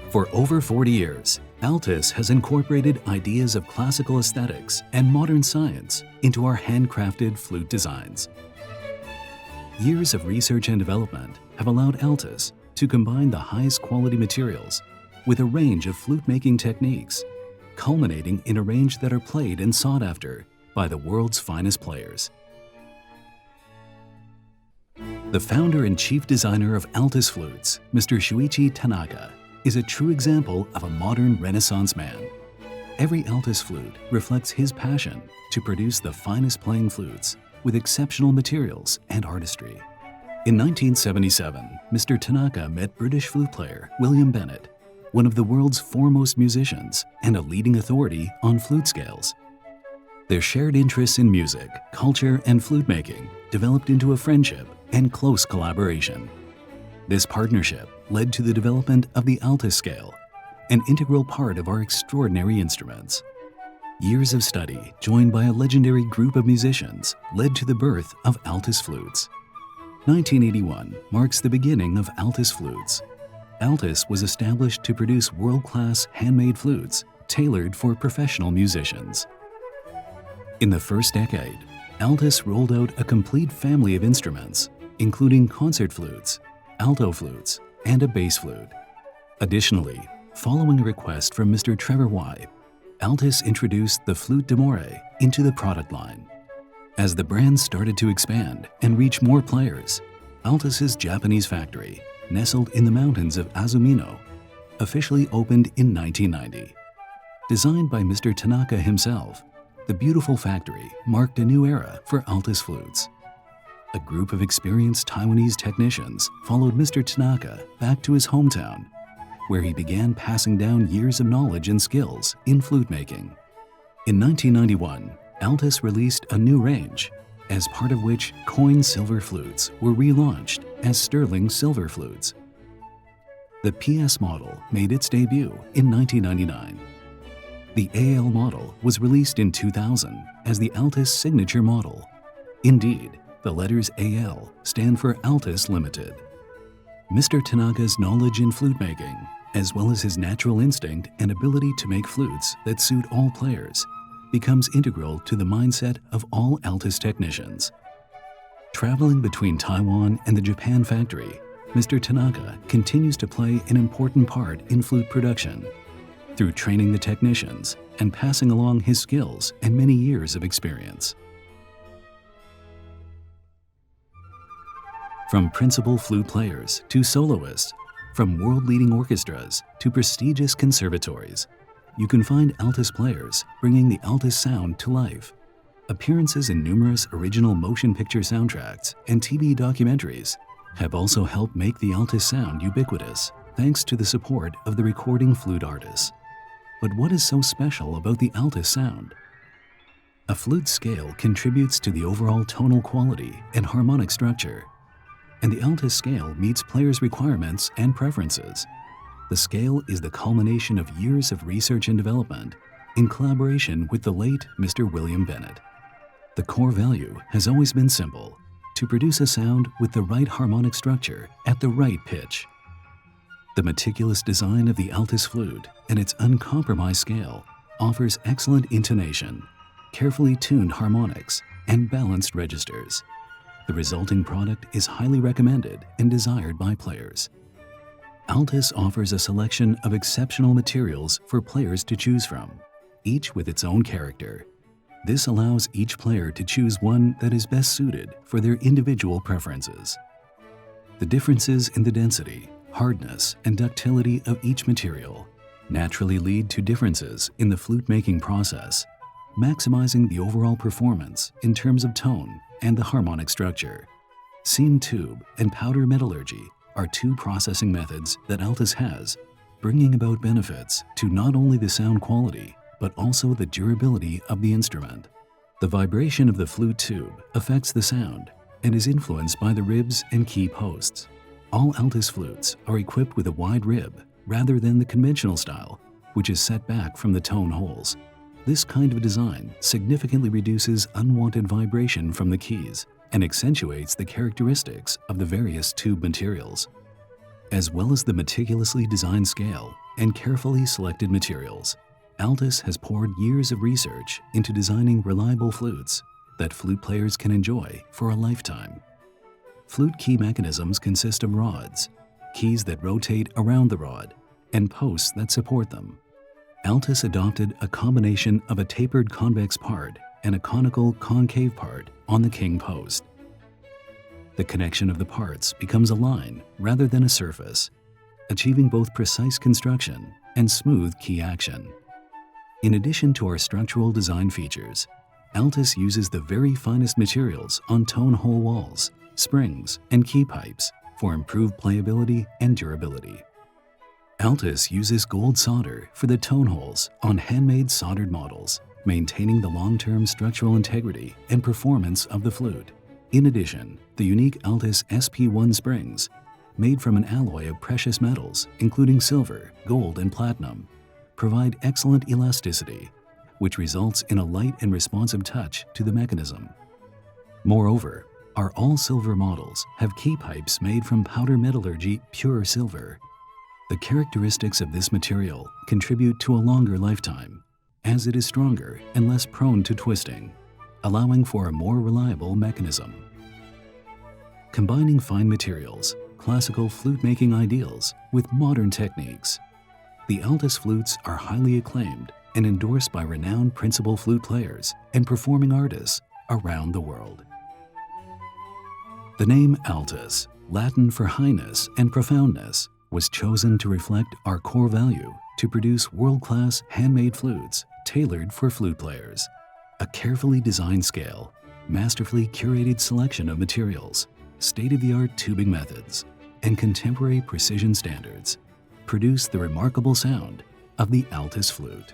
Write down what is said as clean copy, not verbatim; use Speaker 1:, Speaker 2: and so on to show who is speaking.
Speaker 1: For over 40 years, Altus has incorporated ideas of classical aesthetics and modern science into our handcrafted flute designs. Years of research and development have allowed Altus to combine the highest quality materials with a range of flute-making techniques, culminating in a range that are played and sought after by the world's finest players. The founder and chief designer of Altus flutes, Mr. Shuichi Tanaka, is a true example of a modern Renaissance man. Every Altus flute reflects his passion to produce the finest playing flutes with exceptional materials and artistry. In 1977, Mr. Tanaka met British flute player William Bennett, one of the world's foremost musicians and a leading authority on flute scales. Their shared interests in music, culture, and flute making developed into a friendship and close collaboration. This partnership led to the development of the Altus scale, an integral part of our extraordinary instruments. Years of study, joined by a legendary group of musicians, led to the birth of Altus flutes. 1981 marks the beginning of Altus flutes. Altus was established to produce world-class handmade flutes tailored for professional musicians. In the first decade, Altus rolled out a complete family of instruments, including concert flutes, alto flutes, and a bass flute. Additionally, following a request from Mr. Trevor Y., Altus introduced the flute d'amore into the product line. As the brand started to expand and reach more players, Altus's Japanese factory, nestled in the mountains of Azumino, officially opened in 1990. Designed by Mr. Tanaka himself, the beautiful factory marked a new era for Altus flutes. A group of experienced Taiwanese technicians followed Mr. Tanaka back to his hometown, where he began passing down years of knowledge and skills in flute making. In 1991, Altus released a new range, as part of which coin silver flutes were relaunched as sterling silver flutes. The PS model made its debut in 1999. The AL model was released in 2000 as the Altus signature model. Indeed, the letters AL stand for Altus Limited. Mr. Tanaka's knowledge in flute making, as well as his natural instinct and ability to make flutes that suit all players, becomes integral to the mindset of all Altus technicians. Traveling between Taiwan and the Japan factory, Mr. Tanaka continues to play an important part in flute production through training the technicians and passing along his skills and many years of experience. From principal flute players to soloists, from world-leading orchestras to prestigious conservatories, you can find Altus players bringing the Altus sound to life. Appearances in numerous original motion picture soundtracks and TV documentaries have also helped make the Altus sound ubiquitous, thanks to the support of the recording flute artists. But what is so special about the Altus sound? A flute scale contributes to the overall tonal quality and harmonic structure, and the Altus scale meets players' requirements and preferences. The scale is the culmination of years of research and development in collaboration with the late Mr. William Bennett. The core value has always been simple: to produce a sound with the right harmonic structure at the right pitch. The meticulous design of the Altus flute and its uncompromised scale offers excellent intonation, carefully tuned harmonics, and balanced registers. The resulting product is highly recommended and desired by players. Altus offers a selection of exceptional materials for players to choose from, each with its own character. This allows each player to choose one that is best suited for their individual preferences. The differences in the density, hardness, and ductility of each material naturally lead to differences in the flute-making process, maximizing the overall performance in terms of tone and the harmonic structure. Seam tube and powder metallurgy are two processing methods that Altus has, bringing about benefits to not only the sound quality, but also the durability of the instrument. The vibration of the flute tube affects the sound and is influenced by the ribs and key posts. All Altus flutes are equipped with a wide rib rather than the conventional style, which is set back from the tone holes. This kind of design significantly reduces unwanted vibration from the keys and accentuates the characteristics of the various tube materials. As well as the meticulously designed scale, and carefully selected materials, Altus has poured years of research into designing reliable flutes that flute players can enjoy for a lifetime. Flute key mechanisms consist of rods, keys that rotate around the rod, and posts that support them. Altus adopted a combination of a tapered convex part and a conical concave part on the king post. The connection of the parts becomes a line rather than a surface, achieving both precise construction and smooth key action. In addition to our structural design features, Altus uses the very finest materials on tone hole walls, springs, and key pipes for improved playability and durability. Altus uses gold solder for the tone holes on handmade soldered models, maintaining the long-term structural integrity and performance of the flute. In addition, the unique Altus SP1 springs, made from an alloy of precious metals, including silver, gold, and platinum, provide excellent elasticity, which results in a light and responsive touch to the mechanism. Moreover, our all-silver models have key pipes made from powder metallurgy pure silver. The characteristics of this material contribute to a longer lifetime, as it is stronger and less prone to twisting, allowing for a more reliable mechanism. Combining fine materials, classical flute-making ideals with modern techniques, the Altus flutes are highly acclaimed and endorsed by renowned principal flute players and performing artists around the world. The name Altus, Latin for highness and profoundness, was chosen to reflect our core value to produce world-class handmade flutes tailored for flute players. A carefully designed scale, masterfully curated selection of materials, state-of-the-art tubing methods, and contemporary precision standards produce the remarkable sound of the Altus flute.